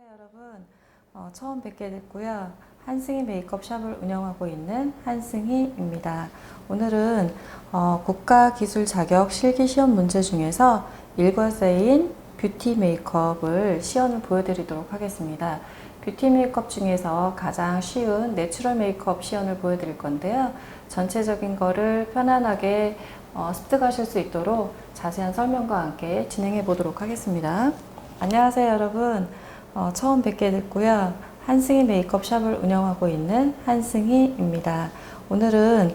안녕하세요 여러분. 처음 뵙게 됐고요. 한승희 메이크업 샵을 운영하고 있는 한승희입니다. 오늘은 국가기술 자격 실기시험 문제 중에서 일과세인 뷰티 메이크업을 시연을 보여드리도록 하겠습니다. 뷰티 메이크업 중에서 가장 쉬운 내추럴 메이크업 시연을 보여드릴 건데요. 전체적인 거를 편안하게 습득하실 수 있도록 자세한 설명과 함께 진행해 보도록 하겠습니다. 안녕하세요 여러분. 처음 뵙게 됐고요. 한승희 메이크업 샵을 운영하고 있는 한승희입니다. 오늘은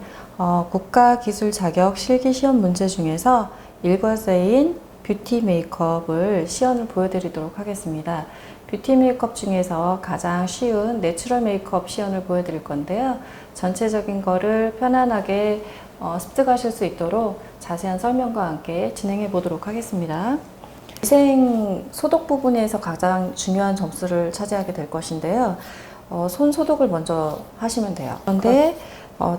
국가기술 자격 실기시험 문제 중에서 일과세인 뷰티 메이크업을 시연을 보여드리도록 하겠습니다. 뷰티 메이크업 중에서 가장 쉬운 내추럴 메이크업 시연을 보여드릴 건데요. 전체적인 거를 편안하게 습득하실 수 있도록 자세한 설명과 함께 진행해 보도록 하겠습니다. 위생 소독 부분에서 가장 중요한 점수를 차지하게 될 것인데요. 손 소독을 먼저 하시면 돼요. 그런데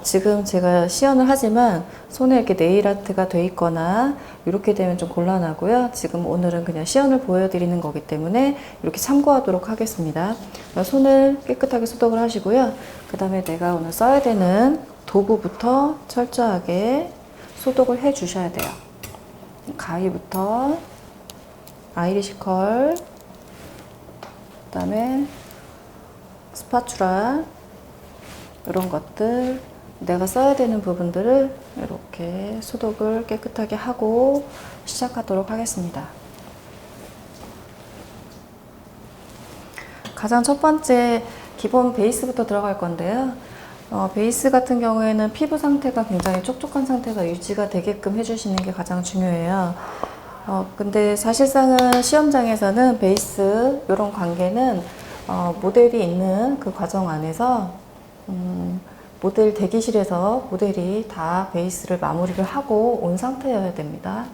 지금 제가 시연을 하지만 손에 이렇게 네일 아트가 돼 있거나 이렇게 되면 좀 곤란하고요. 지금 오늘은 그냥 시연을 보여드리는 거기 때문에 이렇게 참고하도록 하겠습니다. 손을 깨끗하게 소독을 하시고요. 그 다음에 내가 오늘 써야 되는 도구부터 철저하게 소독을 해 주셔야 돼요. 가위부터 아이리시 컬, 그 다음에 스파츌라, 이런 것들, 내가 써야 되는 부분들을 이렇게 소독을 깨끗하게 하고 시작하도록 하겠습니다. 가장 첫 번째 기본 베이스부터 들어갈 건데요. 베이스 같은 경우에는 피부 상태가 굉장히 촉촉한 상태가 유지가 되게끔 해주시는 게 가장 중요해요. 근데 사실상은 시험장에서는 베이스 이런 관계는 모델이 있는 그 과정 안에서 모델 대기실에서 모델이 다 베이스를 마무리를 하고 온 상태여야 됩니다.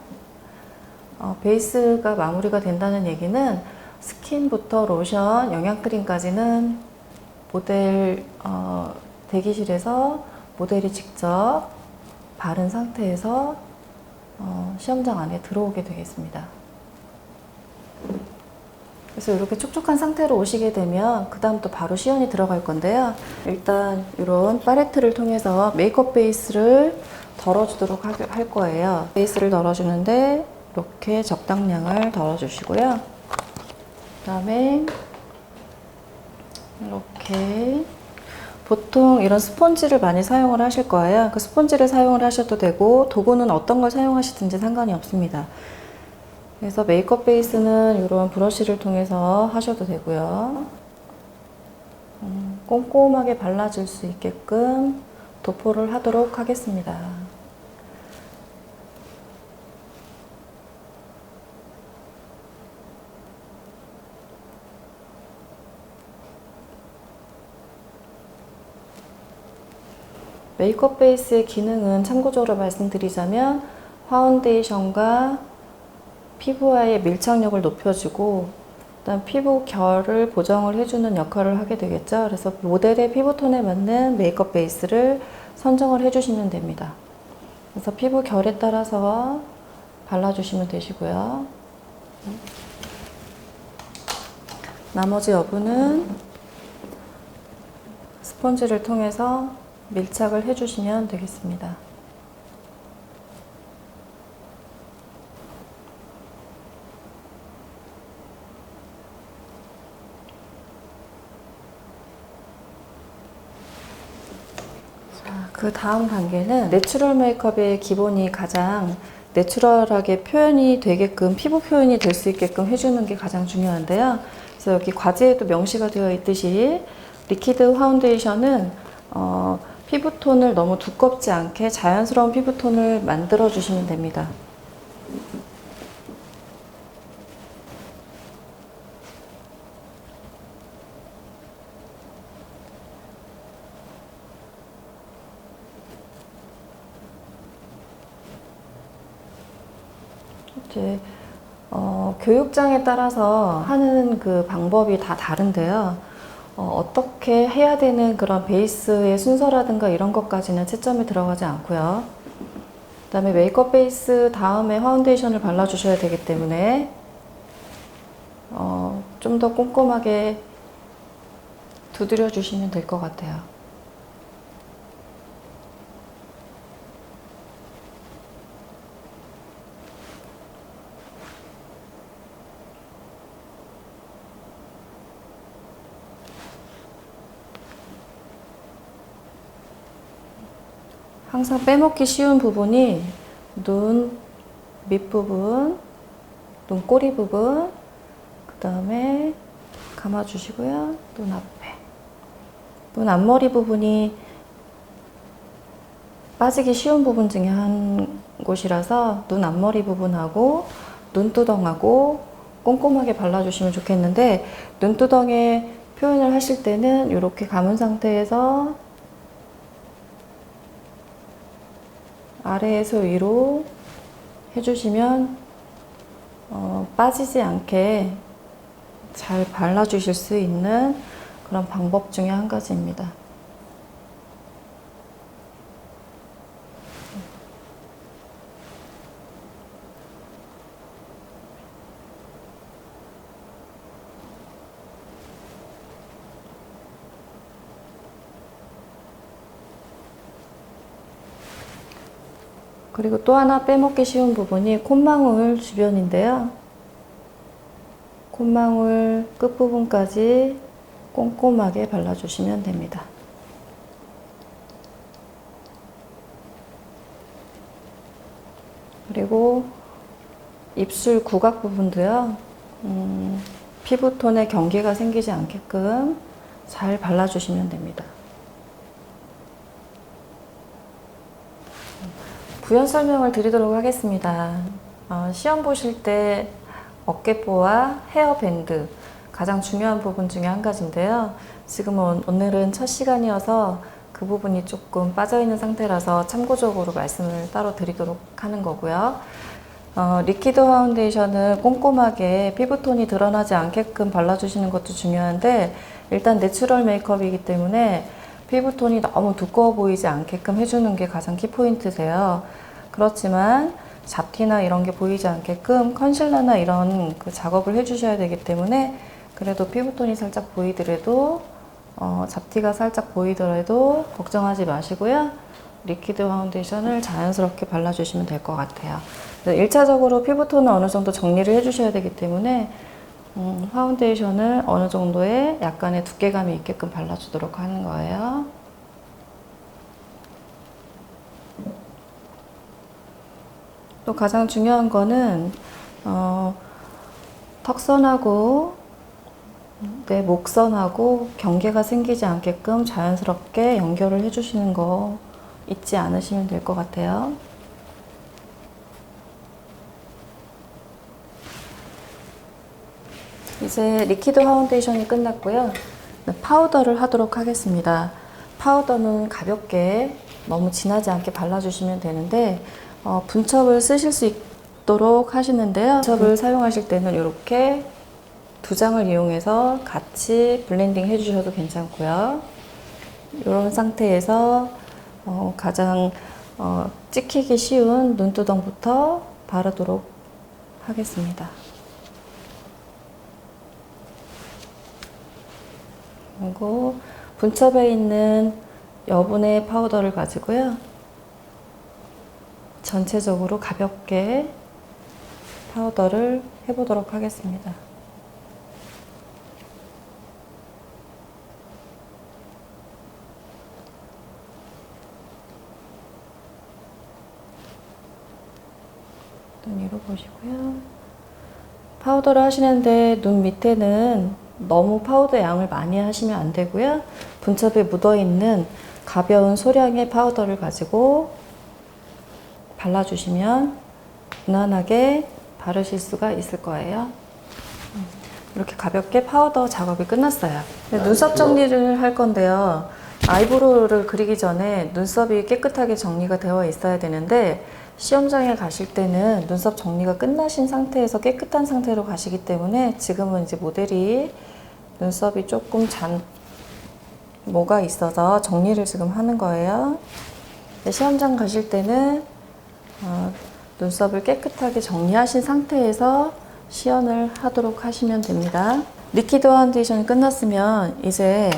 베이스가 마무리가 된다는 얘기는 스킨부터 로션, 영양크림까지는 모델 대기실에서 모델이 직접 바른 상태에서 시험장 안에 들어오게 되겠습니다. 그래서 이렇게 촉촉한 상태로 오시게 되면 그 다음 또 바로 시연이 들어갈 건데요. 일단 이런 팔레트를 통해서 메이크업 베이스를 덜어주도록 할 거예요. 베이스를 덜어주는데 이렇게 적당량을 덜어주시고요. 그 다음에 이렇게 보통 이런 스펀지를 많이 사용을 하실 거예요. 그 스펀지를 사용을 하셔도 되고 도구는 어떤 걸 사용하시든지 상관이 없습니다. 그래서 메이크업 베이스는 이런 브러쉬를 통해서 하셔도 되고요. 꼼꼼하게 발라줄 수 있게끔 도포를 하도록 하겠습니다. 메이크업 베이스의 기능은 참고적으로 말씀드리자면 파운데이션과 피부와의 밀착력을 높여주고 그다음 피부 결을 보정을 해주는 역할을 하게 되겠죠. 그래서 모델의 피부톤에 맞는 메이크업 베이스를 선정을 해주시면 됩니다. 그래서 피부 결에 따라서 발라주시면 되시고요. 나머지 여부는 스펀지를 통해서 밀착을 해주시면 되겠습니다. 그 다음 단계는 내추럴 메이크업의 기본이 가장 내추럴하게 표현이 되게끔 피부 표현이 될 수 있게끔 해주는 게 가장 중요한데요. 그래서 여기 과제에도 명시가 되어 있듯이 리퀴드 파운데이션은 피부톤을 너무 두껍지 않게 자연스러운 피부톤을 만들어 주시면 됩니다. 이제 교육장에 따라서 하는 그 방법이 다 다른데요. 어떻게 해야 되는 그런 베이스의 순서라든가 이런 것까지는 채점에 들어가지 않고요. 그 다음에 메이크업 베이스 다음에 파운데이션을 발라주셔야 되기 때문에 좀 더 꼼꼼하게 두드려 주시면 될 것 같아요. 항상 빼먹기 쉬운 부분이 눈 밑부분, 눈꼬리 부분, 그 다음에 감아주시고요. 눈 앞에. 눈 앞머리 부분이 빠지기 쉬운 부분 중에 한 곳이라서 눈 앞머리 부분하고 눈두덩하고 꼼꼼하게 발라주시면 좋겠는데, 눈두덩에 표현을 하실 때는 이렇게 감은 상태에서 아래에서 위로 해주시면 빠지지 않게 잘 발라주실 수 있는 그런 방법 중에 한 가지입니다. 그리고 또 하나 빼먹기 쉬운 부분이 콧망울 주변인데요. 콧망울 끝부분까지 꼼꼼하게 발라주시면 됩니다. 그리고 입술 구각 부분도요, 피부톤에 경계가 생기지 않게끔 잘 발라주시면 됩니다. 부연 설명을 드리도록 하겠습니다. 시험 보실 때 어깨뽀와 헤어밴드, 가장 중요한 부분 중에 한 가지인데요. 지금은 오늘은 첫 시간이어서 그 부분이 조금 빠져있는 상태라서 참고적으로 말씀을 따로 드리도록 하는 거고요. 리퀴드 파운데이션은 꼼꼼하게 피부톤이 드러나지 않게끔 발라주시는 것도 중요한데, 일단 내추럴 메이크업이기 때문에 피부톤이 너무 두꺼워 보이지 않게끔 해주는 게 가장 키포인트세요. 그렇지만 잡티나 이런 게 보이지 않게끔 컨실러나 이런 그 작업을 해주셔야 되기 때문에, 그래도 피부톤이 살짝 보이더라도 잡티가 살짝 보이더라도 걱정하지 마시고요. 리퀴드 파운데이션을 자연스럽게 발라주시면 될 것 같아요. 1차적으로 피부톤을 어느 정도 정리를 해주셔야 되기 때문에 파운데이션을 어느 정도의 약간의 두께감이 있게끔 발라주도록 하는 거예요. 또 가장 중요한 거는 턱선하고 내 목선하고 경계가 생기지 않게끔 자연스럽게 연결을 해주시는 거 잊지 않으시면 될 것 같아요. 이제 리퀴드 파운데이션이 끝났고요. 파우더를 하도록 하겠습니다. 파우더는 가볍게 너무 진하지 않게 발라주시면 되는데, 분첩을 쓰실 수 있도록 하시는데요. 분첩을 사용하실 때는 이렇게 두 장을 이용해서 같이 블렌딩 해주셔도 괜찮고요. 이런 상태에서 가장 찍히기 쉬운 눈두덩부터 바르도록 하겠습니다. 그리고 분첩에 있는 여분의 파우더를 가지고요, 전체적으로 가볍게 파우더를 해보도록 하겠습니다. 눈 위로 보시고요. 파우더를 하시는데 눈 밑에는 너무 파우더 양을 많이 하시면 안 되고요. 분첩에 묻어있는 가벼운 소량의 파우더를 가지고 발라주시면 무난하게 바르실 수가 있을 거예요. 이렇게 가볍게 파우더 작업이 끝났어요. 눈썹 정리를 할 건데요. 아이브로우를 그리기 전에 눈썹이 깨끗하게 정리가 되어 있어야 되는데, 시험장에 가실 때는 눈썹 정리가 끝나신 상태에서 깨끗한 상태로 가시기 때문에 지금은 이제 모델이 눈썹이 조금 뭐가 있어서 정리를 지금 하는 거예요. 시험장 가실 때는 눈썹을 깨끗하게 정리하신 상태에서 시연을 하도록 하시면 됩니다. 리퀴드 파운데이션이 끝났으면 이제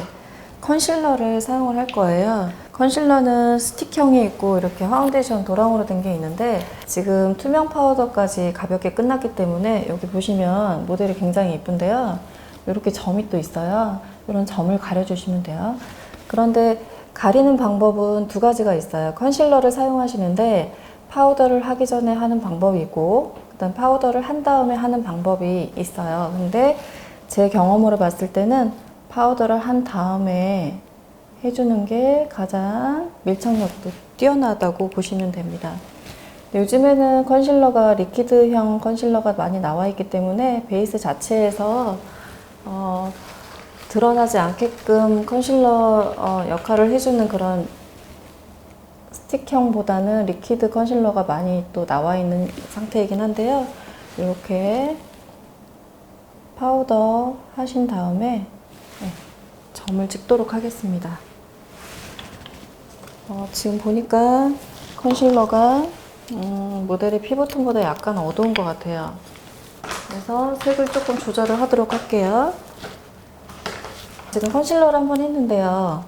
컨실러를 사용을 할 거예요. 컨실러는 스틱형이 있고 이렇게 파운데이션 도랑으로 된 게 있는데 지금 투명 파우더까지 가볍게 끝났기 때문에 여기 보시면 모델이 굉장히 예쁜데요. 이렇게 점이 또 있어요. 이런 점을 가려주시면 돼요. 그런데 가리는 방법은 두 가지가 있어요. 컨실러를 사용하시는데 파우더를 하기 전에 하는 방법이 있고 그다음 파우더를 한 다음에 하는 방법이 있어요. 근데 제 경험으로 봤을 때는 파우더를 한 다음에 해주는 게 가장 밀착력도 뛰어나다고 보시면 됩니다. 요즘에는 컨실러가 리퀴드형 컨실러가 많이 나와 있기 때문에 베이스 자체에서 드러나지 않게끔 컨실러 역할을 해주는 그런 스틱형보다는 리퀴드 컨실러가 많이 또 나와 있는 상태이긴 한데요. 이렇게 파우더 하신 다음에 점을 찍도록 하겠습니다. 지금 보니까 컨실러가 모델의 피부톤보다 약간 어두운 것 같아요. 그래서 색을 조금 조절을 하도록 할게요. 지금 컨실러를 한번 했는데요.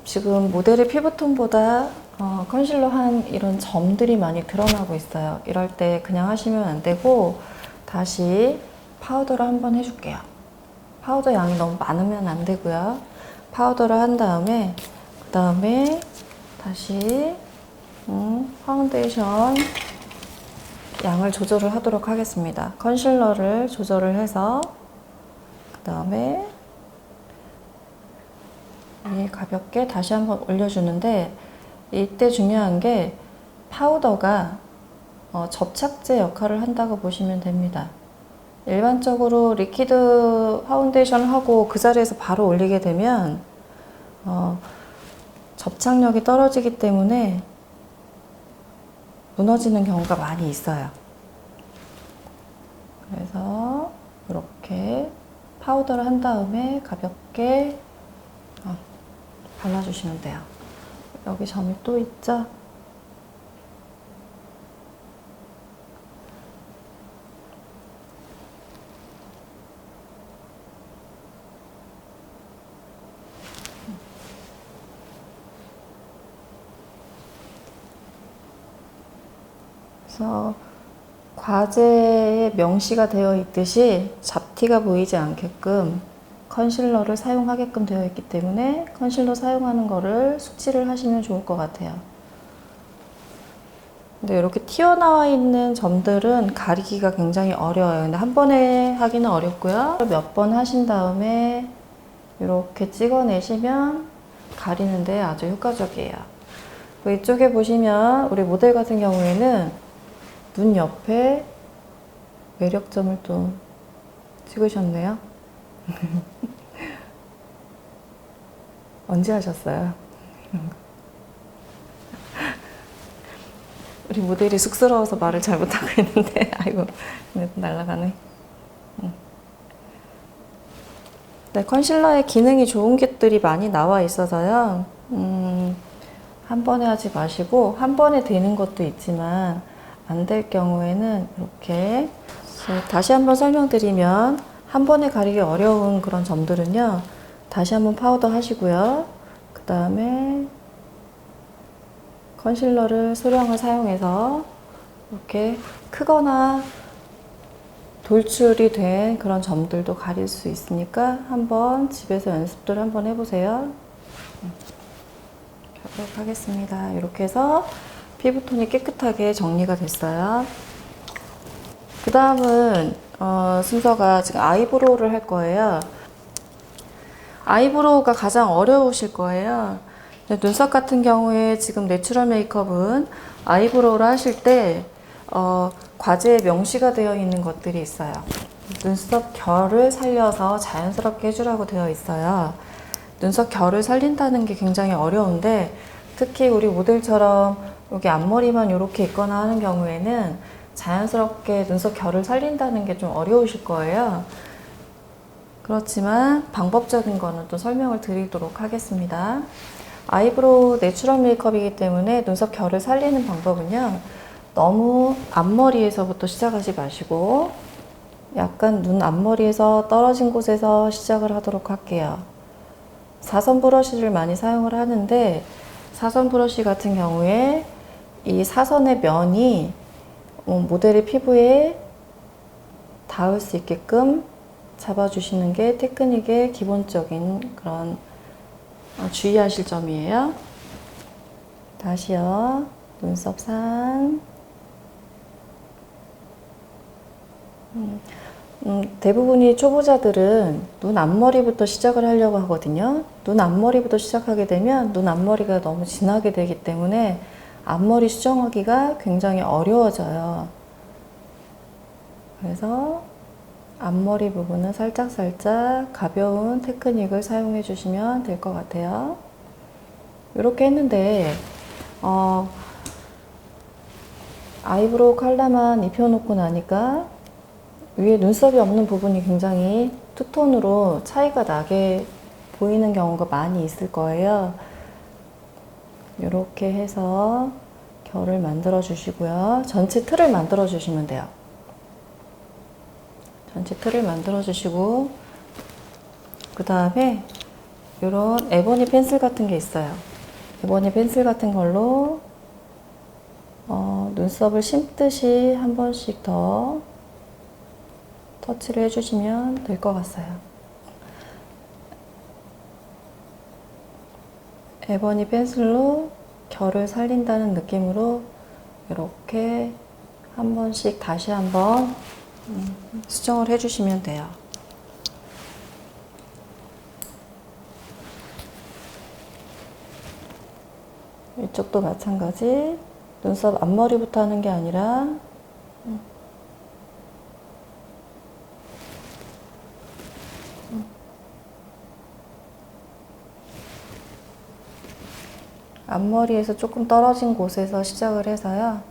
지금 모델의 피부톤보다 컨실러 한 이런 점들이 많이 드러나고 있어요. 이럴 때 그냥 하시면 안 되고 다시 파우더를 한번 해줄게요. 파우더 양이 너무 많으면 안 되고요. 파우더를 한 다음에 그 다음에 다시 파운데이션 양을 조절을 하도록 하겠습니다. 컨실러를 조절을 해서 그 다음에 가볍게 다시 한번 올려주는데 이때 중요한 게 파우더가 접착제 역할을 한다고 보시면 됩니다. 일반적으로 리퀴드 파운데이션을 하고 그 자리에서 바로 올리게 되면 접착력이 떨어지기 때문에 무너지는 경우가 많이 있어요. 그래서 이렇게 파우더를 한 다음에 가볍게 발라주시면 돼요. 여기 점이 또 있죠? 그래서 과제에 명시가 되어 있듯이 잡티가 보이지 않게끔 컨실러를 사용하게끔 되어 있기 때문에 컨실러 사용하는 거를 숙지를 하시면 좋을 것 같아요. 근데 이렇게 튀어나와 있는 점들은 가리기가 굉장히 어려워요. 근데 한 번에 하기는 어렵고요. 몇 번 하신 다음에 이렇게 찍어내시면 가리는데 아주 효과적이에요. 이쪽에 보시면 우리 모델 같은 경우에는 눈 옆에 매력점을 또 찍으셨네요. 언제 하셨어요? 우리 모델이 쑥스러워서 말을 잘 못하고 있는데 아이고 날아가네. 네, 컨실러에 기능이 좋은 것들이 많이 나와 있어서요. 한 번에 하지 마시고 한 번에 되는 것도 있지만 안 될 경우에는 이렇게 다시 한번 설명드리면 한 번에 가리기 어려운 그런 점들은요. 다시 한번 파우더 하시고요. 그 다음에 컨실러를 소량을 사용해서 이렇게 크거나 돌출이 된 그런 점들도 가릴 수 있으니까 한번 집에서 연습들 한번 해보세요. 하도록 하겠습니다. 이렇게 해서 피부톤이 깨끗하게 정리가 됐어요. 그 다음은 순서가 지금 아이브로우를 할 거예요. 아이브로우가 가장 어려우실 거예요. 눈썹 같은 경우에 지금 내추럴 메이크업은 아이브로우를 하실 때 과제에 명시가 되어 있는 것들이 있어요. 눈썹 결을 살려서 자연스럽게 해주라고 되어 있어요. 눈썹 결을 살린다는 게 굉장히 어려운데 특히 우리 모델처럼 여기 앞머리만 이렇게 있거나 하는 경우에는 자연스럽게 눈썹 결을 살린다는 게 좀 어려우실 거예요. 그렇지만 방법적인 거는 또 설명을 드리도록 하겠습니다. 아이브로우 내추럴 메이크업이기 때문에 눈썹 결을 살리는 방법은요. 너무 앞머리에서부터 시작하지 마시고 약간 눈 앞머리에서 떨어진 곳에서 시작을 하도록 할게요. 사선 브러쉬를 많이 사용을 하는데, 사선 브러쉬 같은 경우에 이 사선의 면이 모델의 피부에 닿을 수 있게끔 잡아주시는 게 테크닉의 기본적인 그런 주의하실 점이에요. 다시요. 눈썹 산. 대부분이 초보자들은 눈 앞머리부터 시작을 하려고 하거든요. 눈 앞머리부터 시작하게 되면 눈 앞머리가 너무 진하게 되기 때문에 앞머리 수정하기가 굉장히 어려워져요. 그래서 앞머리 부분은 살짝살짝 가벼운 테크닉을 사용해 주시면 될 것 같아요. 이렇게 했는데 아이브로우 컬러만 입혀놓고 나니까 위에 눈썹이 없는 부분이 굉장히 투톤으로 차이가 나게 보이는 경우가 많이 있을 거예요. 이렇게 해서 결을 만들어 주시고요. 전체 틀을 만들어 주시면 돼요. 전체 틀을 만들어 주시고, 그 다음에 이런 에보니 펜슬 같은 게 있어요. 에보니 펜슬 같은 걸로 눈썹을 심듯이 한 번씩 더 터치를 해주시면 될 것 같아요. 에보니 펜슬로 결을 살린다는 느낌으로 이렇게 한 번씩 다시 한번 수정을 해주시면 돼요. 이쪽도 마찬가지. 눈썹 앞머리부터 하는 게 아니라 앞머리에서 조금 떨어진 곳에서 시작을 해서요.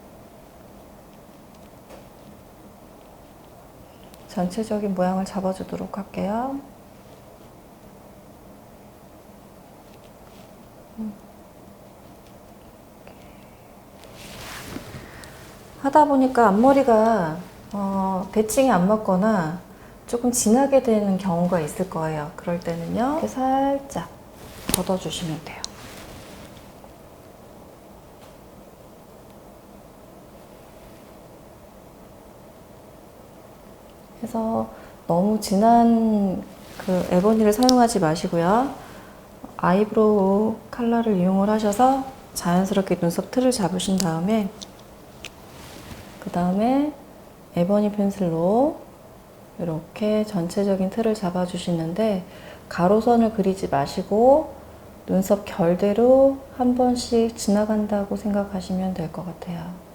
전체적인 모양을 잡아주도록 할게요. 하다 보니까 앞머리가 대칭이 안 맞거나 조금 진하게 되는 경우가 있을 거예요. 그럴 때는요, 이렇게 살짝 걷어주시면 돼요. 그래서 너무 진한 그 에보니를 사용하지 마시고요. 아이브로우 컬러를 이용을 하셔서 자연스럽게 눈썹 틀을 잡으신 다음에 그 다음에 에보니 펜슬로 이렇게 전체적인 틀을 잡아주시는데, 가로선을 그리지 마시고 눈썹 결대로 한 번씩 지나간다고 생각하시면 될 것 같아요.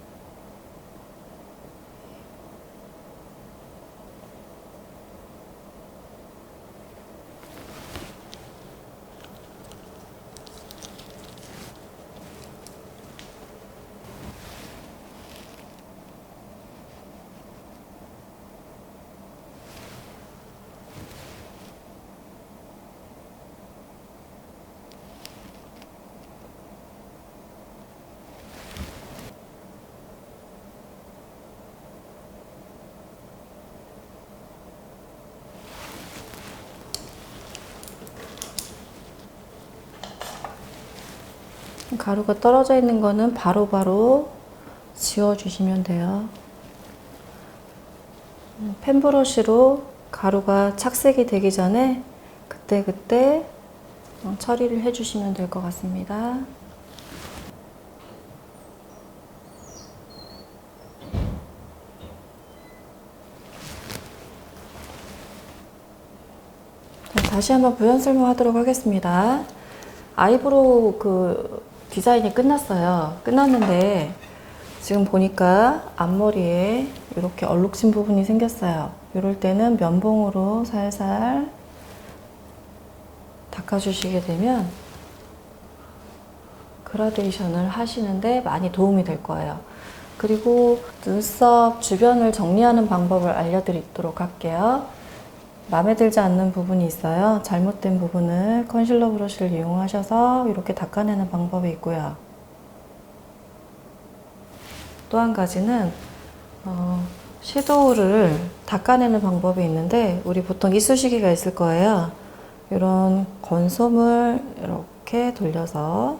가루가 떨어져 있는 거는 바로바로 지워주시면 돼요. 펜브러쉬로 가루가 착색이 되기 전에 그때그때 처리를 해주시면 될 것 같습니다. 다시 한번 부연 설명하도록 하겠습니다. 아이브로우 그 디자인이 끝났어요. 끝났는데 지금 보니까 앞머리에 이렇게 얼룩진 부분이 생겼어요. 이럴 때는 면봉으로 살살 닦아주시게 되면 그라데이션을 하시는데 많이 도움이 될 거예요. 그리고 눈썹 주변을 정리하는 방법을 알려드리도록 할게요. 마음에 들지 않는 부분이 있어요. 잘못된 부분을 컨실러 브러쉬를 이용하셔서 이렇게 닦아내는 방법이 있고요. 또 한 가지는 섀도우를 닦아내는 방법이 있는데, 우리 보통 이쑤시개가 있을 거예요. 이런 건솜을 이렇게 돌려서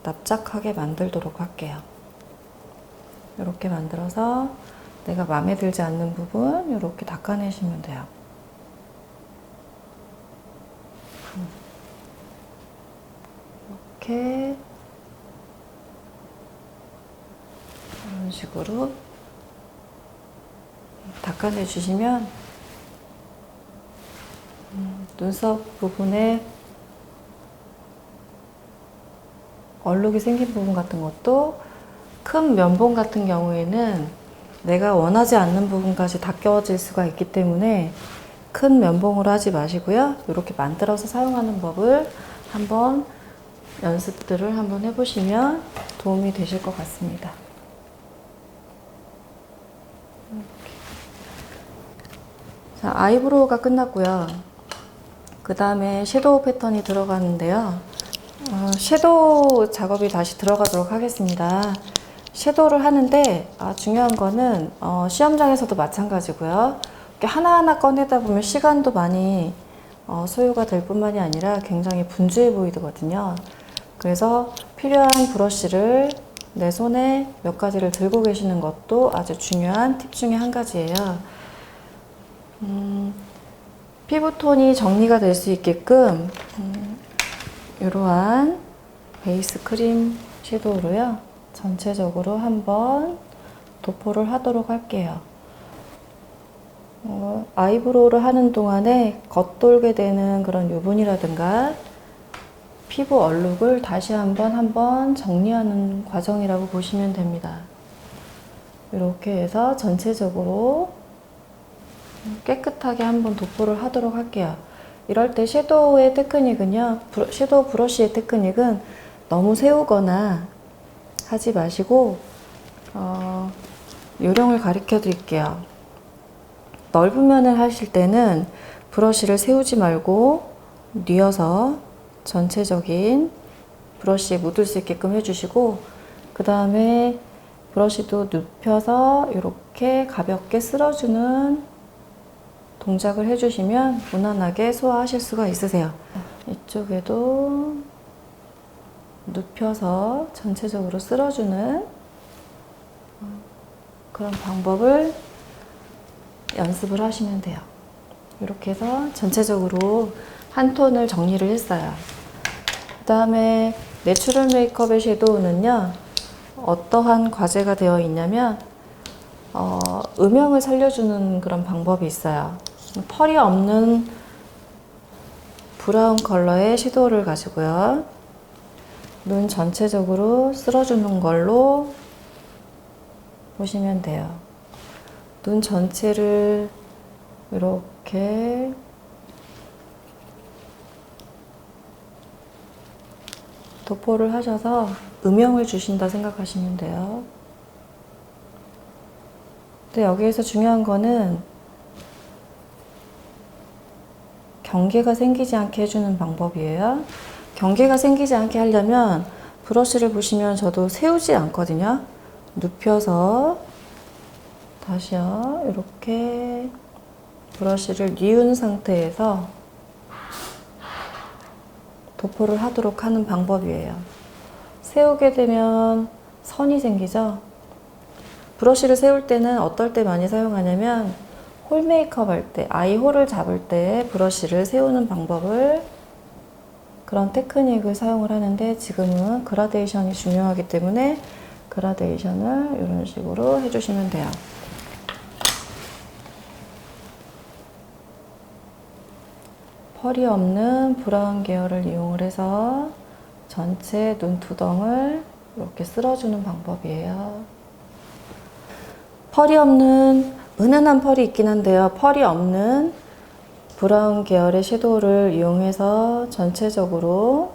납작하게 만들도록 할게요. 이렇게 만들어서 내가 마음에 들지 않는 부분 이렇게 닦아내시면 돼요. 이렇게 이런 식으로 닦아내 주시면 눈썹 부분에 얼룩이 생긴 부분 같은 것도, 큰 면봉 같은 경우에는 내가 원하지 않는 부분까지 다 껴질 수가 있기 때문에 큰 면봉으로 하지 마시고요. 이렇게 만들어서 사용하는 법을 한번 연습들을 한번 해보시면 도움이 되실 것 같습니다. 자, 아이브로우가 끝났고요. 그 다음에 섀도우 패턴이 들어가는데요. 섀도우 작업이 다시 들어가도록 하겠습니다. 섀도우를 하는데 중요한 거는 시험장에서도 마찬가지고요. 이렇게 하나하나 꺼내다 보면 시간도 많이 소요가 될 뿐만이 아니라 굉장히 분주해 보이거든요. 그래서 필요한 브러쉬를 내 손에 몇 가지를 들고 계시는 것도 아주 중요한 팁 중에 한 가지예요. 피부톤이 정리가 될 수 있게끔 이러한 베이스 크림 섀도우로요, 전체적으로 한번 도포를 하도록 할게요. 아이브로우를 하는 동안에 겉돌게 되는 그런 유분이라든가 피부 얼룩을 다시 한번 정리하는 과정이라고 보시면 됩니다. 이렇게 해서 전체적으로 깨끗하게 한번 도포를 하도록 할게요. 이럴 때 섀도우의 테크닉은요, 섀도우 브러쉬의 테크닉은 너무 세우거나 하지 마시고, 요령을 가르쳐 드릴게요. 넓은 면을 하실 때는 브러쉬를 세우지 말고 뉘어서 전체적인 브러쉬에 묻을 수 있게끔 해주시고, 그 다음에 브러쉬도 눕혀서 이렇게 가볍게 쓸어주는 동작을 해주시면 무난하게 소화하실 수가 있으세요. 이쪽에도 눕혀서 전체적으로 쓸어주는 그런 방법을 연습을 하시면 돼요. 이렇게 해서 전체적으로 한 톤을 정리를 했어요. 그 다음에 내추럴 메이크업의 섀도우는요, 어떠한 과제가 되어 있냐면 음영을 살려주는 그런 방법이 있어요. 펄이 없는 브라운 컬러의 섀도우를 가지고요, 눈 전체적으로 쓸어주는 걸로 보시면 돼요. 눈 전체를 이렇게 도포를 하셔서 음영을 주신다 생각하시면 돼요. 근데 여기에서 중요한 거는 경계가 생기지 않게 해주는 방법이에요. 경계가 생기지 않게 하려면 브러쉬를 보시면 저도 세우지 않거든요. 눕혀서 다시요, 이렇게 브러쉬를 뉘은 상태에서 도포를 하도록 하는 방법이에요. 세우게 되면 선이 생기죠. 브러쉬를 세울 때는 어떨 때 많이 사용하냐면 홀 메이크업 할 때, 아이 홀을 잡을 때 브러쉬를 세우는 방법을, 그런 테크닉을 사용을 하는데, 지금은 그라데이션이 중요하기 때문에 그라데이션을 이런 식으로 해주시면 돼요. 펄이 없는 브라운 계열을 이용을 해서 전체 눈두덩을 이렇게 쓸어주는 방법이에요. 펄이 없는, 은은한 펄이 있긴 한데요, 펄이 없는 브라운 계열의 섀도우를 이용해서 전체적으로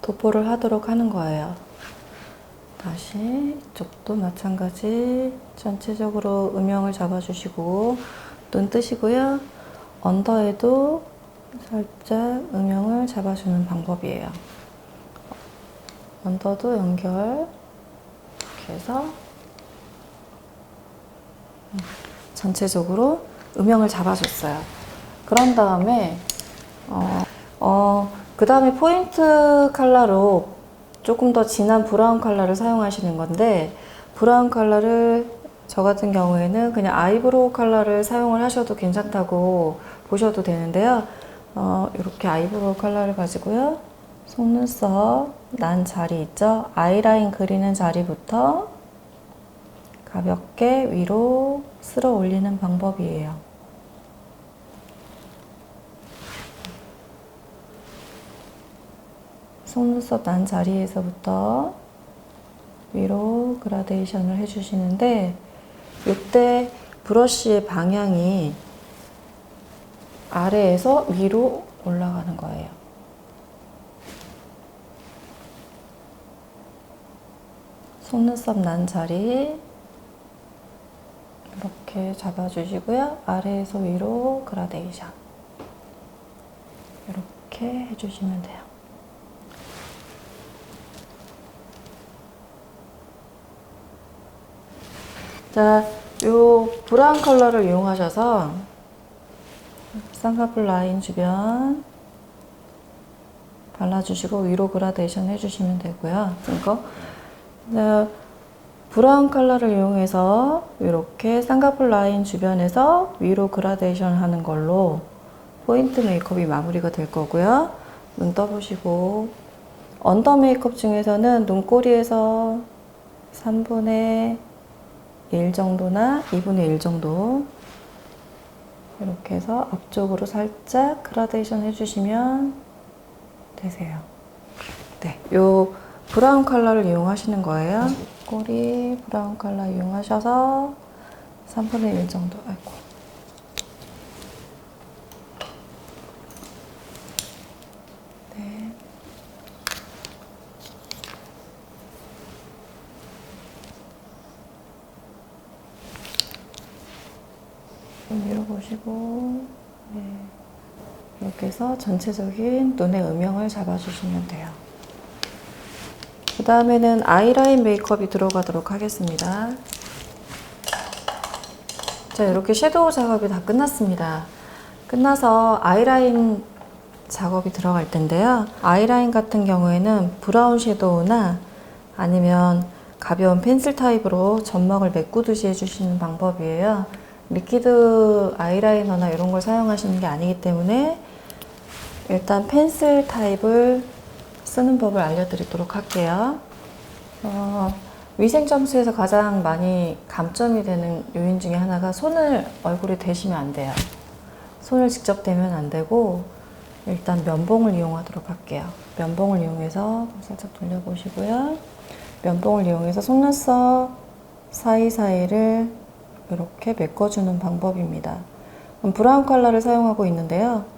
도포를 하도록 하는 거예요. 다시 이쪽도 마찬가지 전체적으로 음영을 잡아주시고 눈 뜨시고요. 언더에도 살짝 음영을 잡아주는 방법이에요. 언더도 연결. 이렇게 해서 전체적으로 음영을 잡아줬어요. 그런 다음에 그 다음에 포인트 컬러로 조금 더 진한 브라운 컬러를 사용하시는 건데, 브라운 컬러를 저 같은 경우에는 그냥 아이브로우 컬러를 사용을 하셔도 괜찮다고 보셔도 되는데요. 이렇게 아이브로우 컬러를 가지고요. 속눈썹 난 자리 있죠? 아이라인 그리는 자리부터 가볍게 위로 쓸어 올리는 방법이에요. 속눈썹 난 자리에서부터 위로 그라데이션을 해주시는데, 이때 브러쉬의 방향이 아래에서 위로 올라가는 거예요. 속눈썹 난 자리 이렇게 잡아주시고요. 아래에서 위로 그라데이션 이렇게 해주시면 돼요. 자, 요 브라운 컬러를 이용하셔서 쌍꺼풀 라인 주변 발라주시고 위로 그라데이션 해주시면 되고요. 이거 브라운 컬러를 이용해서 이렇게 쌍꺼풀 라인 주변에서 위로 그라데이션 하는 걸로 포인트 메이크업이 마무리가 될 거고요. 눈 떠보시고, 언더 메이크업 중에서는 눈꼬리에서 3분의 1 정도나 2분의 1 정도 이렇게 해서 앞쪽으로 살짝 그라데이션 해주시면 되세요. 네, 요 브라운 컬러를 이용하시는 거예요. 꼬리 브라운 컬러 이용하셔서 3분의 1 정도. 아이고. 네. 좀 밀어보시고, 네. 이렇게 해서 전체적인 눈의 음영을 잡아주시면 돼요. 그 다음에는 아이라인 메이크업이 들어가도록 하겠습니다. 자, 이렇게 섀도우 작업이 다 끝났습니다. 끝나서 아이라인 작업이 들어갈 텐데요. 아이라인 같은 경우에는 브라운 섀도우나 아니면 가벼운 펜슬 타입으로 점막을 메꾸듯이 해주시는 방법이에요. 리퀴드 아이라이너나 이런 걸 사용하시는 게 아니기 때문에 일단 펜슬 타입을 쓰는 법을 알려드리도록 할게요. 위생 점수에서 가장 많이 감점이 되는 요인 중에 하나가 손을 얼굴에 대시면 안 돼요. 손을 직접 대면 안 되고, 일단 면봉을 이용하도록 할게요. 면봉을 이용해서 살짝 돌려보시고요. 면봉을 이용해서 속눈썹 사이사이를 이렇게 메꿔주는 방법입니다. 브라운 컬러를 사용하고 있는데요.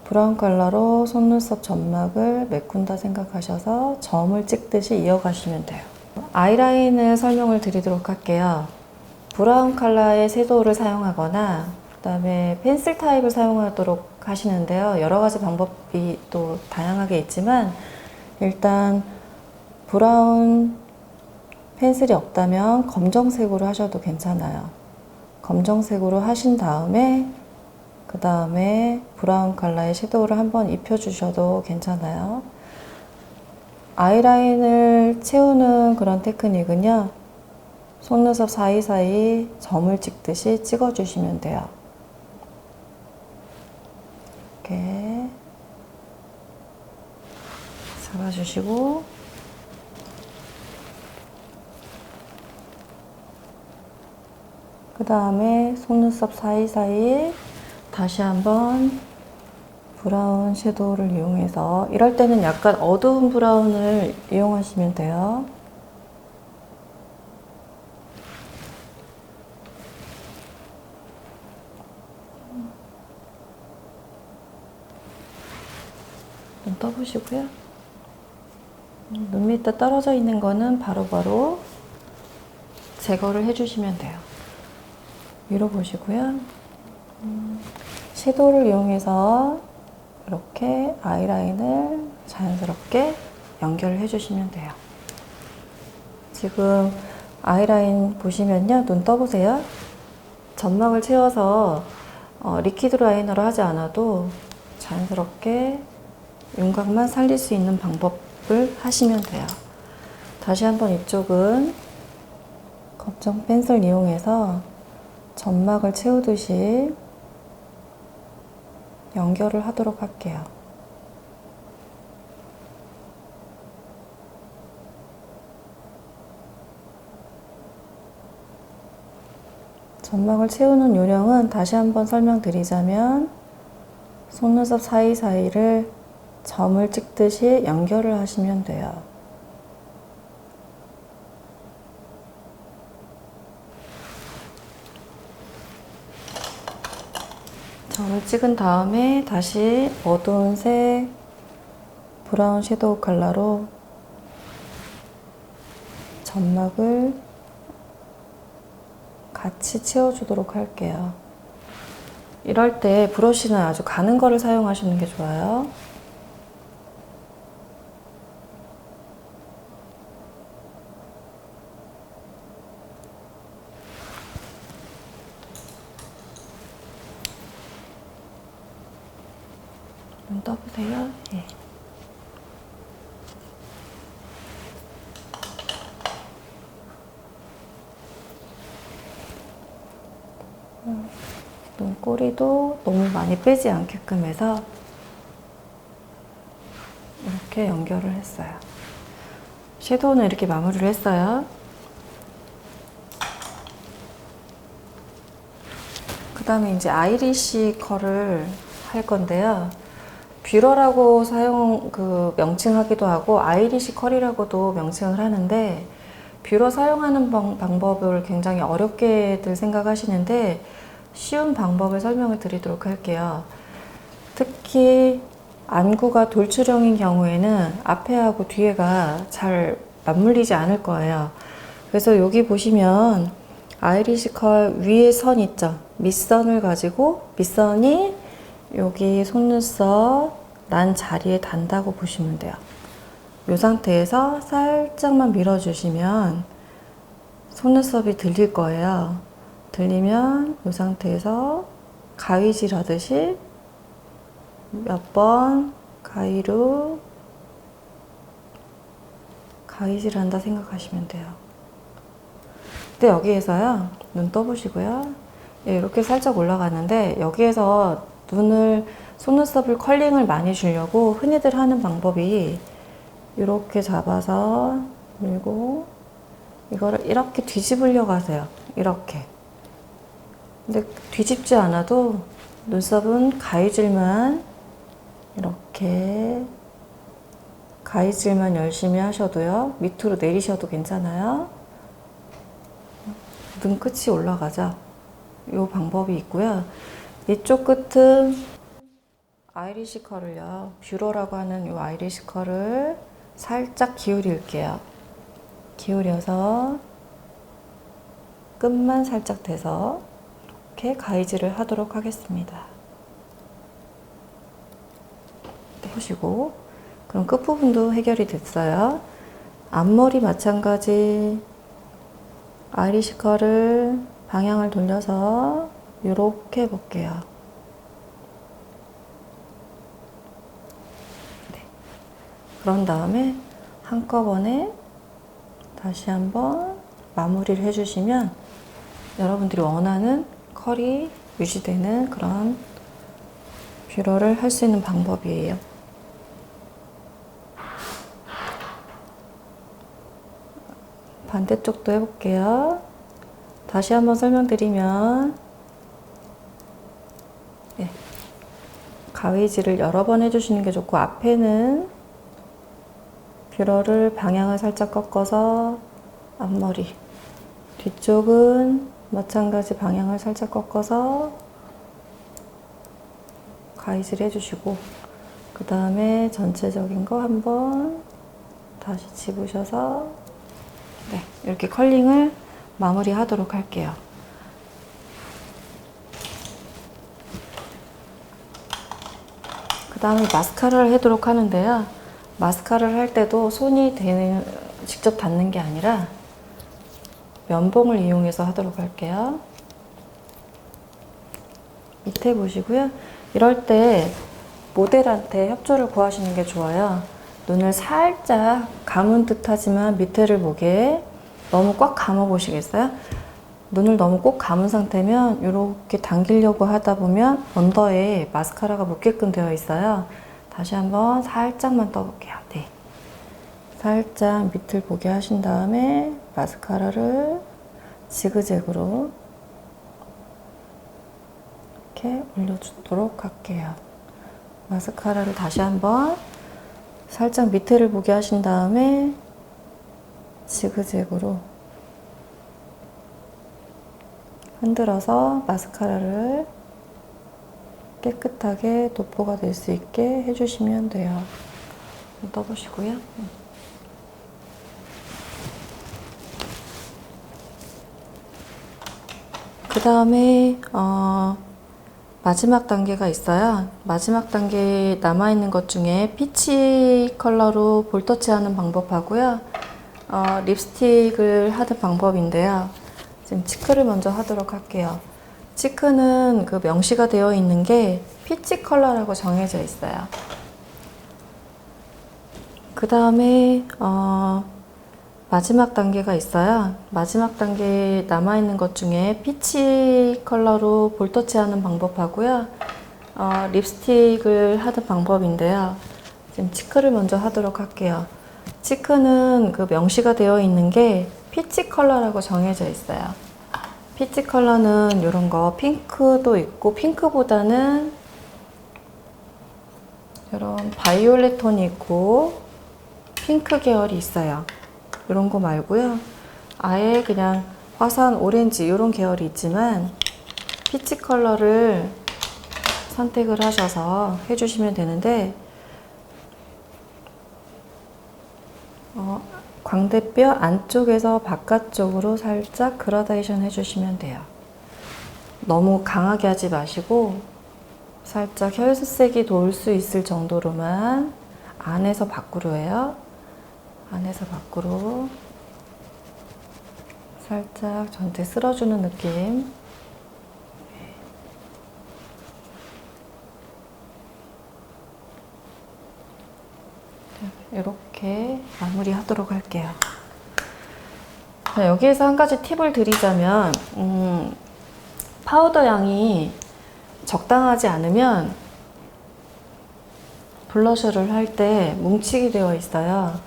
브라운 컬러로 속눈썹 점막을 메꾼다 생각하셔서 점을 찍듯이 이어가시면 돼요. 아이라인을 설명을 드리도록 할게요. 브라운 컬러의 섀도우를 사용하거나 그 다음에 펜슬 타입을 사용하도록 하시는데요. 여러 가지 방법이 또 다양하게 있지만, 일단 브라운 펜슬이 없다면 검정색으로 하셔도 괜찮아요. 검정색으로 하신 다음에 그 다음에 브라운 컬러의 섀도우를 한번 입혀주셔도 괜찮아요. 아이라인을 채우는 그런 테크닉은요, 속눈썹 사이사이 점을 찍듯이 찍어주시면 돼요. 이렇게 잡아주시고, 그 다음에 속눈썹 사이사이 다시 한번 브라운 섀도우를 이용해서, 이럴 때는 약간 어두운 브라운을 이용하시면 돼요. 눈 떠보시고요. 눈 밑에 떨어져 있는 거는 바로바로 제거를 해주시면 돼요. 위로 보시고요. 섀도우를 이용해서 이렇게 아이라인을 자연스럽게 연결을 해주시면 돼요. 지금 아이라인 보시면요, 눈 떠보세요. 점막을 채워서 리퀴드 라이너로 하지 않아도 자연스럽게 윤곽만 살릴 수 있는 방법을 하시면 돼요. 다시 한번 이쪽은 검정 펜슬 이용해서 점막을 채우듯이 연결을 하도록 할게요. 점막을 채우는 요령은 다시 한번 설명드리자면 속눈썹 사이사이를 점을 찍듯이 연결을 하시면 돼요. 점을 찍은 다음에 다시 어두운 색 브라운 섀도우 컬러로 점막을 같이 채워주도록 할게요. 이럴 때 브러쉬는 아주 가는 거를 사용하시는 게 좋아요. 눈 떠보세요. 예. 눈꼬리도 너무 많이 빼지 않게끔 해서 이렇게 연결을 했어요. 섀도우는 이렇게 마무리를 했어요. 그 다음에 이제 아이리시 컬을 할 건데요. 뷰러라고 명칭하기도 하고 아이리시 컬이라고도 명칭을 하는데, 뷰러 사용하는 방법을 굉장히 어렵게들 생각하시는데 쉬운 방법을 설명을 드리도록 할게요. 특히 안구가 돌출형인 경우에는 앞에하고 뒤에가 잘 맞물리지 않을 거예요. 그래서 여기 보시면 아이리시 컬 위에 선 있죠? 밑선을 가지고 밑선이 여기 속눈썹 난 자리에 닿는다고 보시면 돼요. 이 상태에서 살짝만 밀어주시면 속눈썹이 들릴 거예요. 들리면 이 상태에서 가위질 하듯이 몇 번 가위로 가위질 한다 생각하시면 돼요. 근데 여기에서요, 눈 떠보시고요. 이렇게 살짝 올라가는데 여기에서 속눈썹을 컬링을 많이 주려고 흔히들 하는 방법이 이렇게 잡아서 밀고 이거를 이렇게 뒤집으려고 하세요. 이렇게. 근데 뒤집지 않아도 눈썹은 가위질만 이렇게 가위질만 열심히 하셔도요. 밑으로 내리셔도 괜찮아요. 눈 끝이 올라가죠. 이 방법이 있고요. 이쪽 끝은 아이리시 컬을요. 뷰러라고 하는 이 아이리시 컬을 살짝 기울일게요. 기울여서 끝만 살짝 대서 이렇게 가위질을 하도록 하겠습니다. 보시고, 그럼 끝부분도 해결이 됐어요. 앞머리 마찬가지 아이리시 컬을 방향을 돌려서 이렇게 해볼게요. 네. 그런 다음에 한꺼번에 다시 한번 마무리를 해주시면 여러분들이 원하는 컬이 유지되는 그런 뷰러를 할 수 있는 방법이에요. 반대쪽도 해볼게요. 다시 한번 설명드리면, 네. 가위질을 여러 번 해주시는 게 좋고, 앞에는 뷰러를 방향을 살짝 꺾어서 앞머리, 뒤쪽은 마찬가지 방향을 살짝 꺾어서 가위질 해주시고, 그 다음에 전체적인 거 한번 다시 집으셔서, 네, 이렇게 컬링을 마무리 하도록 할게요. 그 다음에 마스카라를 하도록 하는데요. 마스카라를 할 때도 손이 직접 닿는 게 아니라 면봉을 이용해서 하도록 할게요. 밑에 보시고요. 이럴 때 모델한테 협조를 구하시는 게 좋아요. 눈을 살짝 감은 듯 하지만 밑에를 보게 너무 꽉 감아 보시겠어요? 눈을 너무 꼭 감은 상태면 이렇게 당기려고 하다 보면 언더에 마스카라가 묻게끔 되어 있어요. 다시 한번 살짝만 떠볼게요. 네. 살짝 밑을 보게 하신 다음에 마스카라를 지그재그로 이렇게 올려주도록 할게요. 마스카라를 다시 한번 살짝 밑에를 보게 하신 다음에 지그재그로 흔들어서 마스카라를 깨끗하게 도포가 될 수 있게 해주시면 돼요. 떠보시고요. 그 다음에 마지막 단계가 있어요. 마지막 단계에 남아있는 것 중에 피치 컬러로 볼터치 하는 방법하고요. 립스틱을 하는 방법인데요. 지금 치크를 먼저 하도록 할게요. 치크는 그 명시가 되어 있는 게 피치 컬러라고 정해져 있어요. 그 다음에 마지막 단계가 있어요. 마지막 단계에 남아있는 것 중에 피치 컬러로 볼터치 하는 방법하고요. 립스틱을 하는 방법인데요. 지금 치크를 먼저 하도록 할게요. 치크는 그 명시가 되어 있는 게 피치 컬러라고 정해져 있어요. 피치 컬러는 이런 거 핑크도 있고 핑크보다는 이런 바이올렛 톤이 있고 핑크 계열이 있어요. 이런 거 말고요. 아예 그냥 화사한 오렌지 이런 계열이 있지만 피치 컬러를 선택을 하셔서 해주시면 되는데 광대뼈 안쪽에서 바깥쪽으로 살짝 그라데이션 해주시면 돼요. 너무 강하게 하지 마시고 살짝 혈색이 돌 수 있을 정도로만 안에서 밖으로 해요. 안에서 밖으로 살짝 전체 쓸어주는 느낌. 이렇게 마무리하도록 할게요. 자, 여기에서 한 가지 팁을 드리자면 파우더 양이 적당하지 않으면 블러셔를 할 때 뭉치게 되어 있어요.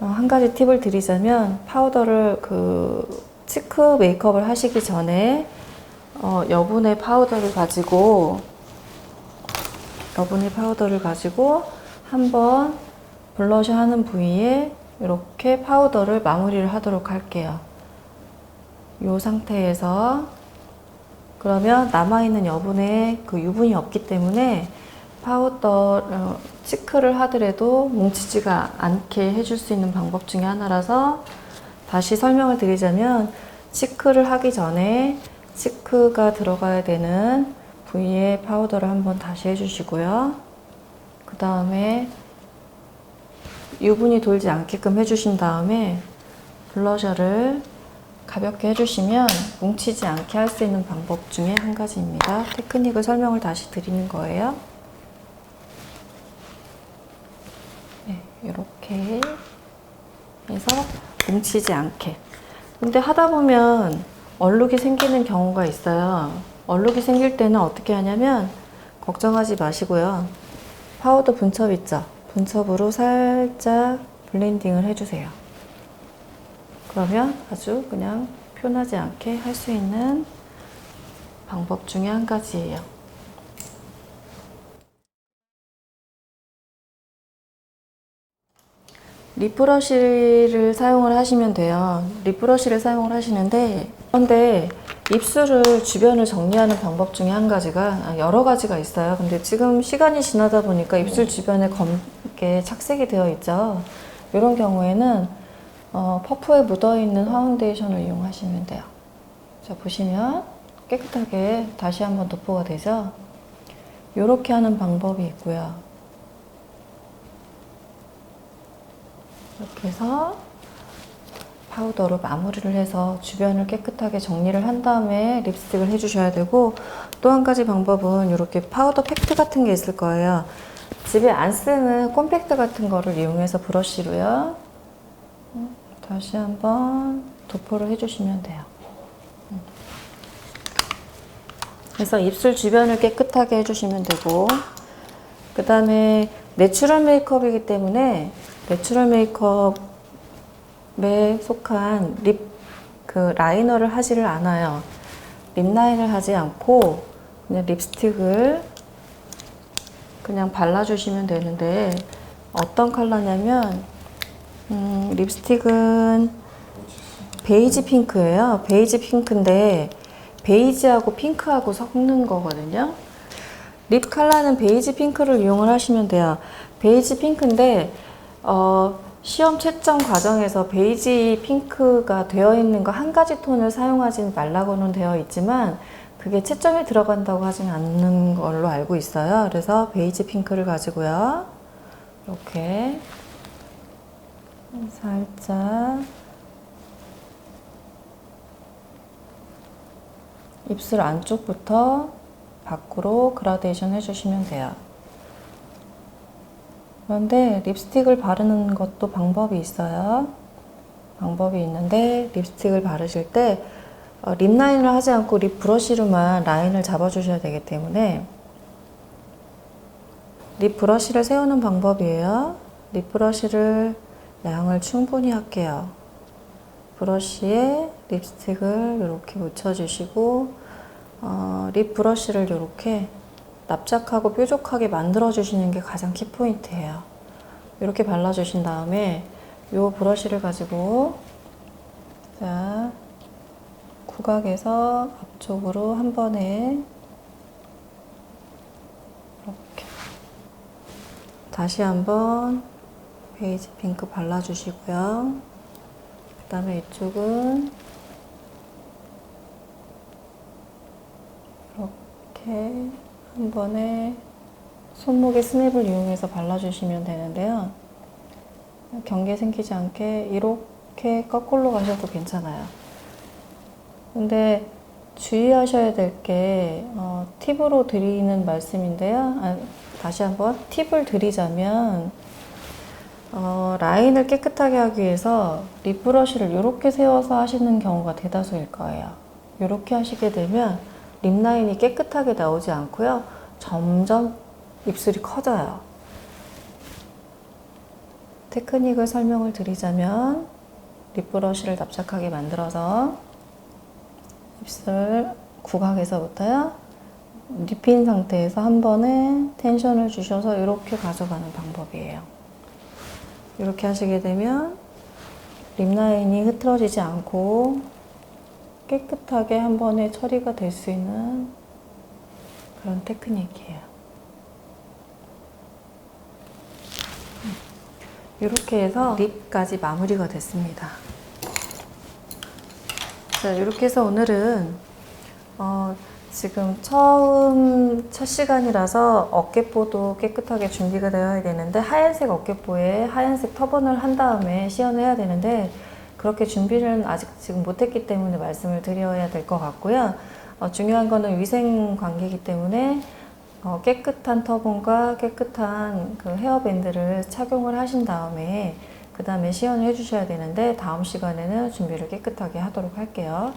한 가지 팁을 드리자면 파우더를 치크 메이크업을 하시기 전에 여분의 파우더를 가지고 한번 블러셔 하는 부위에 이렇게 파우더를 마무리를 하도록 할게요. 이 상태에서 그러면 남아있는 여분에 그 유분이 없기 때문에 파우더 치크를 하더라도 뭉치지가 않게 해줄 수 있는 방법 중에 하나라서 다시 설명을 드리자면 치크를 하기 전에 치크가 들어가야 되는 부위에 파우더를 한번 다시 해주시고요. 그 다음에 유분이 돌지 않게끔 해주신 다음에 블러셔를 가볍게 해주시면 뭉치지 않게 할 수 있는 방법 중에 한 가지입니다. 테크닉을 설명을 다시 드리는 거예요. 네, 이렇게 해서 뭉치지 않게. 근데 하다 보면 얼룩이 생기는 경우가 있어요. 얼룩이 생길 때는 어떻게 하냐면 걱정하지 마시고요. 파우더 분첩 있죠? 분첩으로 살짝 블렌딩을 해주세요. 그러면 아주 그냥 표나지 않게 할 수 있는 방법 중에 한 가지예요. 립브러쉬를 사용을 하시면 돼요. 립브러쉬를 사용을 하시는데 그런데 입술을 주변을 정리하는 방법 중에 한 가지가 여러 가지가 있어요. 근데 지금 시간이 지나다 보니까 입술 주변에 검게 착색이 되어 있죠. 이런 경우에는 퍼프에 묻어있는 파운데이션을 이용하시면 돼요. 자, 보시면 깨끗하게 다시 한번 도포가 되죠. 이렇게 하는 방법이 있고요. 이렇게 해서 파우더로 마무리를 해서 주변을 깨끗하게 정리를 한 다음에 립스틱을 해주셔야 되고, 또 한 가지 방법은 이렇게 파우더 팩트 같은 게 있을 거예요. 집에 안 쓰는 콤팩트 같은 거를 이용해서 브러쉬로요, 다시 한번 도포를 해주시면 돼요. 그래서 입술 주변을 깨끗하게 해주시면 되고, 그 다음에 내추럴 메이크업이기 때문에 내추럴 메이크업에 속한 라이너를 하지를 않아요. 립 라인을 하지 않고 그냥 립스틱을 그냥 발라주시면 되는데, 어떤 컬러냐면 립스틱은 베이지 핑크예요. 베이지 핑크인데 베이지하고 핑크하고 섞는 거거든요. 립 컬러는 베이지 핑크를 이용을 하시면 돼요. 베이지 핑크인데 시험 채점 과정에서 베이지 핑크가 되어 있는 거 한 가지 톤을 사용하지 말라고는 되어 있지만, 그게 채점에 들어간다고 하진 않는 걸로 알고 있어요. 그래서 베이지 핑크를 가지고요, 이렇게 살짝 입술 안쪽부터 밖으로 그라데이션 해주시면 돼요. 그런데 립스틱을 바르는 것도 방법이 있어요. 방법이 있는데, 립스틱을 바르실 때 립 라인을 하지 않고 립 브러쉬로만 라인을 잡아주셔야 되기 때문에, 립 브러쉬를 세우는 방법이에요. 립 브러쉬를 양을 충분히 할게요. 브러쉬에 립스틱을 이렇게 묻혀주시고, 립 브러쉬를 이렇게 납작하고 뾰족하게 만들어주시는 게 가장 키포인트예요. 이렇게 발라주신 다음에 이 브러쉬를 가지고, 자, 구각에서 앞쪽으로 한 번에 이렇게 다시 한번 베이지 핑크 발라주시고요. 그 다음에 이쪽은 이렇게 한 번에 손목에 스냅을 이용해서 발라주시면 되는데요. 경계 생기지 않게 이렇게 거꾸로 가셔도 괜찮아요. 근데 주의하셔야 될 게, 팁으로 드리는 말씀인데요. 다시 한번 팁을 드리자면, 라인을 깨끗하게 하기 위해서 립 브러쉬를 이렇게 세워서 하시는 경우가 대다수일 거예요. 이렇게 하시게 되면 립 라인이 깨끗하게 나오지 않고요, 점점 입술이 커져요. 테크닉을 설명을 드리자면, 립 브러쉬를 납작하게 만들어서 입술 구각에서부터요, 립힌 상태에서 한 번에 텐션을 주셔서 이렇게 가져가는 방법이에요. 이렇게 하시게 되면 립 라인이 흐트러지지 않고 깨끗하게 한 번에 처리가 될 수 있는 그런 테크닉이에요. 이렇게 해서 립까지 마무리가 됐습니다. 자, 이렇게 해서 오늘은 지금 첫 시간이라서 어깨뽀도 깨끗하게 준비가 되어야 되는데, 하얀색 어깨뽀에 하얀색 터번을 한 다음에 시연을 해야 되는데, 그렇게 준비를 아직 지금 못했기 때문에 말씀을 드려야 될 것 같고요. 중요한 거는 위생 관계이기 때문에 깨끗한 터번과 깨끗한 그 헤어밴드를 착용을 하신 다음에 그 다음에 시연을 해주셔야 되는데, 다음 시간에는 준비를 깨끗하게 하도록 할게요.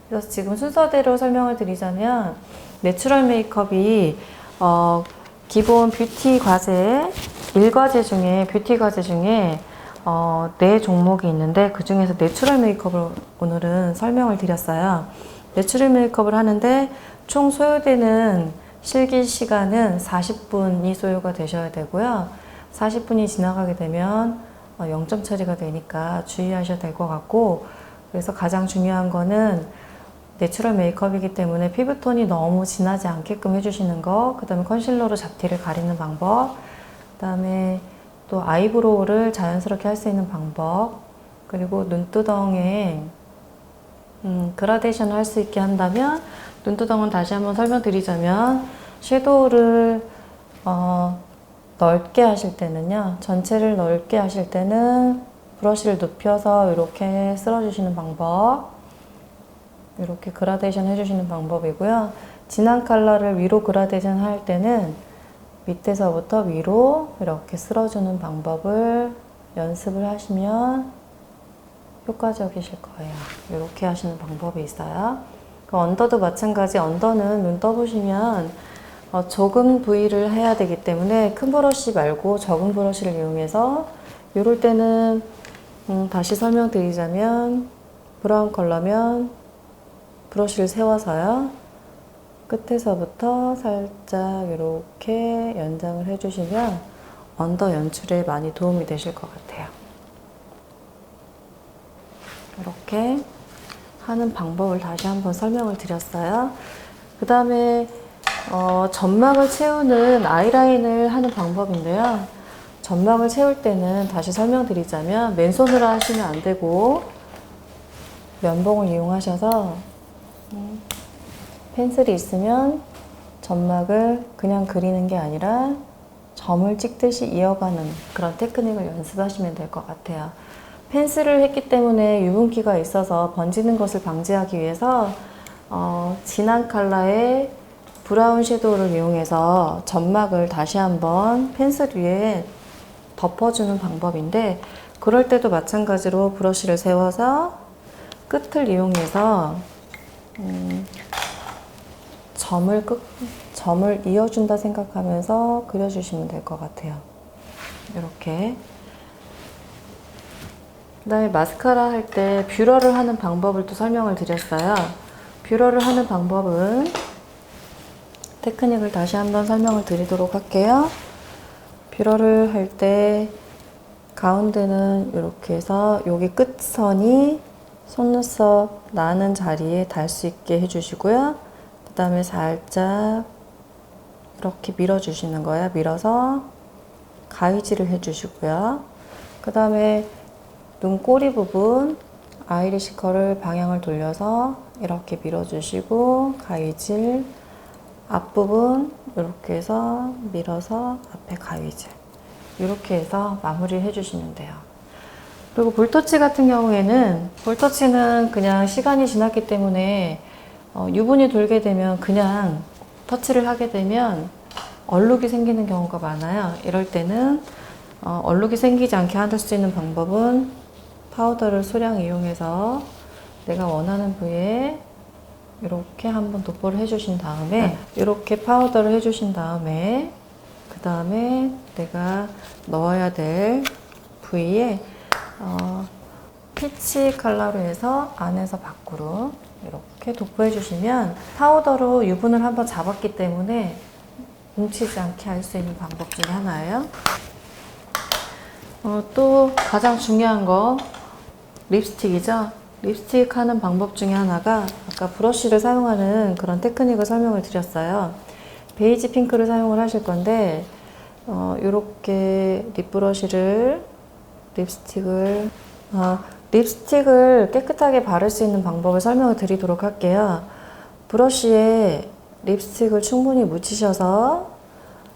그래서 지금 순서대로 설명을 드리자면, 내추럴 메이크업이 기본 뷰티 과제, 뷰티 과제 중에 4종목이 있는데, 그 중에서 내추럴 메이크업을 오늘은 설명을 드렸어요. 내추럴 메이크업을 하는데 총 소요되는 실기 시간은 40분이 소요가 되셔야 되고요. 40분이 지나가게 되면 0점 처리가 되니까 주의하셔야 될 것 같고, 그래서 가장 중요한 거는 내추럴 메이크업이기 때문에 피부톤이 너무 진하지 않게끔 해주시는 거, 그 다음에 컨실러로 잡티를 가리는 방법, 그 다음에 또 아이브로우를 자연스럽게 할 수 있는 방법, 그리고 눈두덩에 그라데이션을 할 수 있게 한다면, 눈두덩은 다시 한번 설명드리자면, 섀도우를 넓게 하실 때는요, 전체를 넓게 하실 때는 브러쉬를 눕혀서 이렇게 쓸어주시는 방법, 이렇게 그라데이션 해주시는 방법이고요. 진한 컬러를 위로 그라데이션 할 때는 밑에서부터 위로 이렇게 쓸어주는 방법을 연습을 하시면 효과적이실 거예요. 이렇게 하시는 방법이 있어요. 언더도 마찬가지. 언더는 눈 떠보시면 적은 부위를 해야 되기 때문에 큰 브러쉬 말고 적은 브러쉬를 이용해서 이럴 때는 다시 설명드리자면 브라운 컬러면 브러쉬를 세워서요. 끝에서부터 살짝 이렇게 연장을 해주시면 언더 연출에 많이 도움이 되실 것 같아요. 이렇게 하는 방법을 다시 한번 설명을 드렸어요. 그 다음에 점막을 채우는 아이라인을 하는 방법인데요. 점막을 채울 때는 다시 설명드리자면 맨손으로 하시면 안 되고 면봉을 이용하셔서 펜슬이 있으면 점막을 그냥 그리는 게 아니라 점을 찍듯이 이어가는 그런 테크닉을 연습하시면 될 것 같아요. 펜슬을 했기 때문에 유분기가 있어서 번지는 것을 방지하기 위해서 진한 컬러의 브라운 섀도우를 이용해서 점막을 다시 한번 펜슬 위에 덮어주는 방법인데, 그럴 때도 마찬가지로 브러쉬를 세워서 끝을 이용해서 점을 이어준다 생각하면서 그려주시면 될 것 같아요. 이렇게. 그 다음에 마스카라 할 때 뷰러를 하는 방법을 또 설명을 드렸어요. 뷰러를 하는 방법은 테크닉을 다시 한번 설명을 드리도록 할게요. 뷰러를 할 때 가운데는 이렇게 해서 여기 끝선이 속눈썹 나는 자리에 닿을 수 있게 해주시고요. 그 다음에 살짝 이렇게 밀어주시는 거예요. 밀어서 가위질을 해주시고요. 그 다음에 눈꼬리 부분 아이리시 컬을 방향을 돌려서 이렇게 밀어주시고 가위질, 앞부분 이렇게 해서 밀어서 앞에 가위질, 이렇게 해서 마무리를 해주시면 돼요. 그리고 볼터치 같은 경우에는 볼터치는 그냥 시간이 지났기 때문에 유분이 돌게 되면 그냥 터치를 하게 되면 얼룩이 생기는 경우가 많아요. 이럴 때는 얼룩이 생기지 않게 할 수 있는 방법은 파우더를 소량 이용해서 내가 원하는 부위에 이렇게 한번 도포를 해주신 다음에 이렇게 파우더를 해주신 다음에 그 다음에 내가 넣어야 될 부위에 피치 컬러로 해서 안에서 밖으로 이렇게 도포해 주시면 파우더로 유분을 한번 잡았기 때문에 뭉치지 않게 할 수 있는 방법 중에 하나예요. 또 가장 중요한 거 립스틱이죠. 립스틱 하는 방법 중에 하나가 아까 브러쉬를 사용하는 그런 테크닉을 설명을 드렸어요. 베이지 핑크를 사용을 하실 건데 이렇게 립스틱을 깨끗하게 바를 수 있는 방법을 설명을 드리도록 할게요. 브러쉬에 립스틱을 충분히 묻히셔서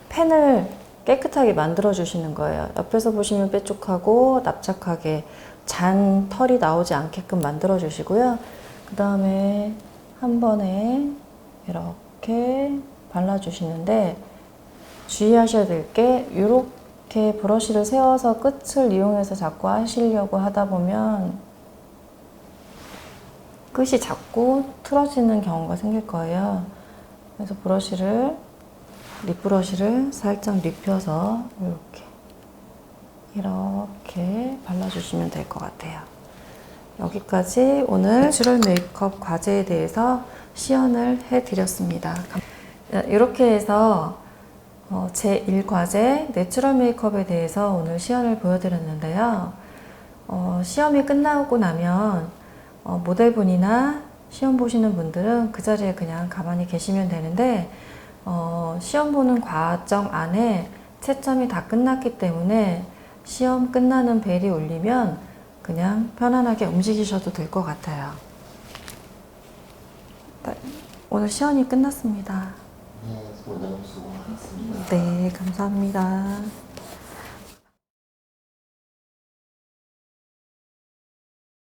펜을 깨끗하게 만들어 주시는 거예요. 옆에서 보시면 뾰족하고 납작하게 잔 털이 나오지 않게끔 만들어 주시고요. 그 다음에 한 번에 이렇게 발라 주시는데 주의하셔야 될 게 이렇게 브러쉬를 세워서 끝을 이용해서 자꾸 하시려고 하다 보면 끝이 자꾸 틀어지는 경우가 생길 거예요. 그래서 립 브러쉬를 살짝 눕혀서 이렇게 발라주시면 될 것 같아요. 여기까지 오늘 내추럴 메이크업 과제에 대해서 시연을 해드렸습니다. 이렇게 해서 제1과제 내추럴 메이크업에 대해서 오늘 시연을 보여드렸는데요. 시험이 끝나고 나면 모델분이나 시험 보시는 분들은 그 자리에 그냥 가만히 계시면 되는데 시험 보는 과정 안에 채점이 다 끝났기 때문에 시험 끝나는 벨이 울리면 그냥 편안하게 움직이셔도 될 것 같아요. 오늘 시연이 끝났습니다. 네, 수고 너무 수고하셨습니다. 네, 감사합니다.